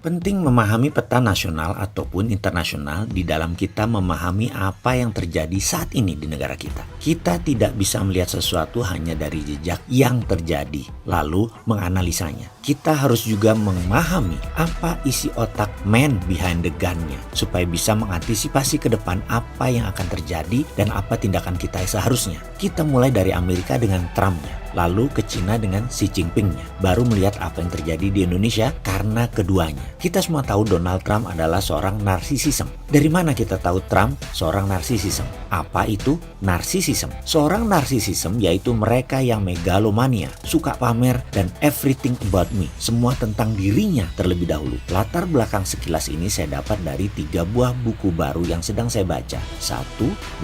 Penting memahami peta nasional ataupun internasional di dalam kita memahami apa yang terjadi saat ini di negara kita. Kita tidak bisa melihat sesuatu hanya dari jejak yang terjadi, lalu menganalisanya. Kita harus juga memahami apa isi otak man behind the gun-nya, supaya bisa mengantisipasi ke depan apa yang akan terjadi dan apa tindakan kita seharusnya. Kita mulai dari Amerika dengan Trump-nya, lalu ke Cina dengan Xi Jinping-nya, baru melihat apa yang terjadi di Indonesia karena keduanya. Kita semua tahu Donald Trump adalah seorang narsisism. Dari mana kita tahu Trump seorang narsisism? Apa itu narsisism? Seorang narsisism yaitu mereka yang megalomania, suka pamer dan everything about me, semua tentang dirinya terlebih dahulu. Latar belakang sekilas ini saya dapat dari 3 buah buku baru yang sedang saya baca. 1,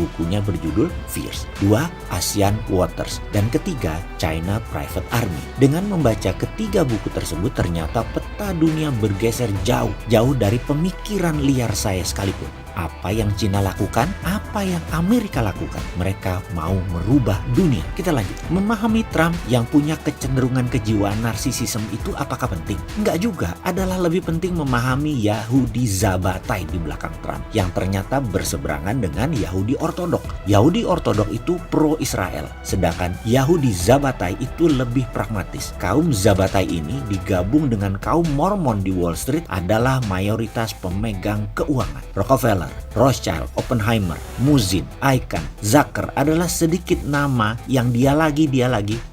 bukunya berjudul Fierce. 2, Asian Waters. Dan ketiga, China Private Army. Dengan membaca ketiga buku tersebut, ternyata peta dunia bergeser jauh dari pemikiran liar saya sekalipun. Apa yang Cina lakukan, apa yang Amerika lakukan, mereka mau merubah dunia. Kita lanjut. Memahami Trump yang punya kecenderungan kejiwaan narsisisme itu apakah penting? Enggak juga. Adalah lebih penting memahami Yahudi Zabatai di belakang Trump yang ternyata berseberangan dengan Yahudi Ortodok. Yahudi Ortodok itu pro-Israel, sedangkan Yahudi Zabatai itu lebih pragmatis. Kaum Zabatai ini digabung dengan kaum Mormon di Wall Street adalah mayoritas pemegang keuangan. Rockefeller, Rothschild, Oppenheimer, Muzin, Icahn, Zucker adalah sedikit nama yang dia lagi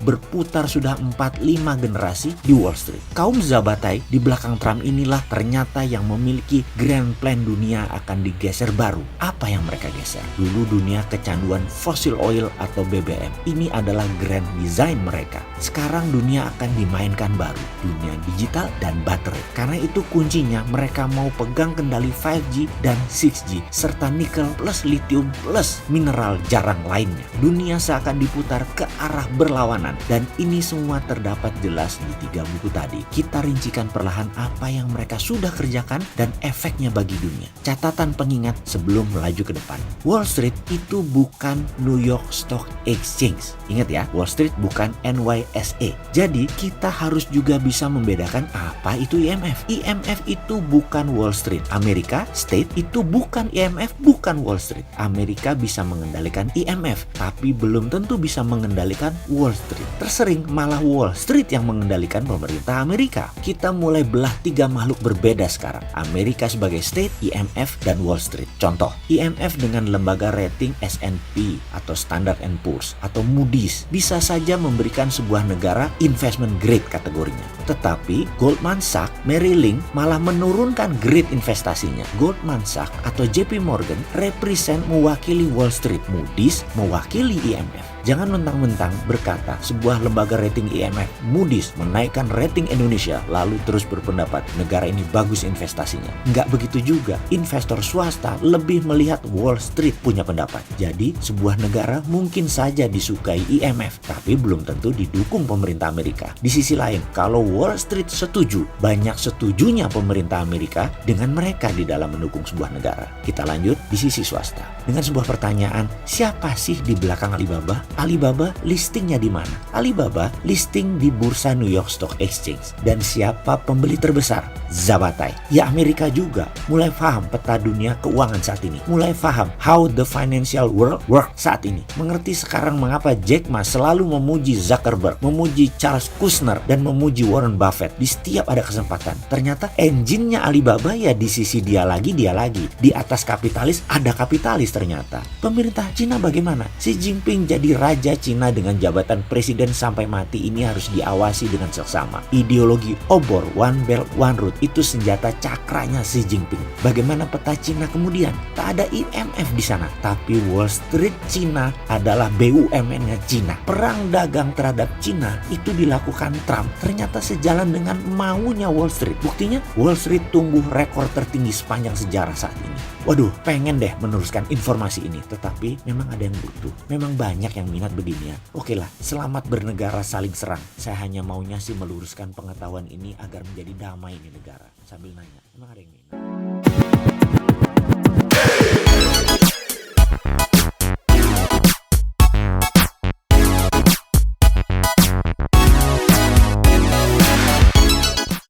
berputar sudah 4-5 generasi di Wall Street. Kaum Zabatai di belakang Trump inilah ternyata yang memiliki grand plan dunia akan digeser baru. Apa yang mereka geser? Dulu dunia kecanduan fossil oil atau BBM. Ini adalah grand design mereka. Sekarang dunia akan dimainkan baru, dunia digital dan baterai. Karena itu kuncinya mereka mau pegang kendali 5G dan 6G serta nikel plus lithium plus mineral jarang lainnya. Dunia seakan diputar ke arah berlawanan dan ini semua terdapat jelas di 3 buku tadi. Kita rincikan perlahan apa yang mereka sudah kerjakan dan efeknya bagi dunia. Catatan pengingat sebelum melaju ke depan. Wall Street itu bukan New York Stock Exchange. Ingat ya, Wall Street bukan NYSE. Jadi kita harus juga bisa membedakan apa itu IMF. IMF itu bukan Wall Street. Amerika State itu bukan IMF, bukan Wall Street. Amerika bisa mengendalikan IMF, tapi belum tentu bisa mengendalikan Wall Street. Tersering malah Wall Street yang mengendalikan pemerintah Amerika. Kita mulai belah 3 makhluk berbeda sekarang. Amerika sebagai state, IMF, dan Wall Street. Contoh, IMF dengan lembaga rating S&P atau Standard & Poor's atau Moody's bisa saja memberikan sebuah negara investment grade kategorinya. Tetapi Goldman Sachs, Merrill Lynch malah menurunkan grade investasinya. Goldman Sachs atau JP Morgan represent mewakili Wall Street, Moody's mewakili IMF. Jangan mentang-mentang berkata sebuah lembaga rating IMF, Moody's menaikkan rating Indonesia lalu terus berpendapat negara ini bagus investasinya. Nggak begitu juga. Investor swasta lebih melihat Wall Street punya pendapat. Jadi sebuah negara mungkin saja disukai IMF, tapi belum tentu didukung pemerintah Amerika. Di sisi lain, kalau Wall Street setuju, banyak setujunya pemerintah Amerika dengan mereka di dalam mendukung sebuah negara. Kita lanjut di sisi swasta. Dengan sebuah pertanyaan, siapa sih di belakang Alibaba? Alibaba listingnya di mana? Alibaba listing di Bursa New York Stock Exchange. Dan siapa pembeli terbesar? Zabatai. Ya Amerika juga mulai paham peta dunia keuangan saat ini. Mulai paham how the financial world work saat ini. Mengerti sekarang mengapa Jack Ma selalu memuji Zuckerberg, memuji Charles Kushner, dan memuji Warren Buffett di setiap ada kesempatan. Ternyata engine-nya Alibaba ya di sisi dia lagi. Di atas kapitalis ada kapitalis ternyata. Pemerintah Cina bagaimana? Xi Jinping jadi raja Cina dengan jabatan presiden sampai mati, ini harus diawasi dengan seksama. Ideologi obor One Belt One Road itu senjata cakranya Xi Jinping. Bagaimana peta Cina kemudian? Tak ada IMF di sana, tapi Wall Street Cina adalah BUMN-nya Cina. Perang dagang terhadap Cina itu dilakukan Trump ternyata sejalan dengan maunya Wall Street. Buktinya Wall Street tumbuh rekor tertinggi sepanjang sejarah saat ini. Waduh, pengen deh meneruskan informasi ini, tetapi memang ada yang butuh. Memang banyak yang minat beginian. Oke lah, selamat bernegara saling serang. Saya hanya maunya sih meluruskan pengetahuan ini agar menjadi damai di negara. Sambil nanya, emang ada yang minat?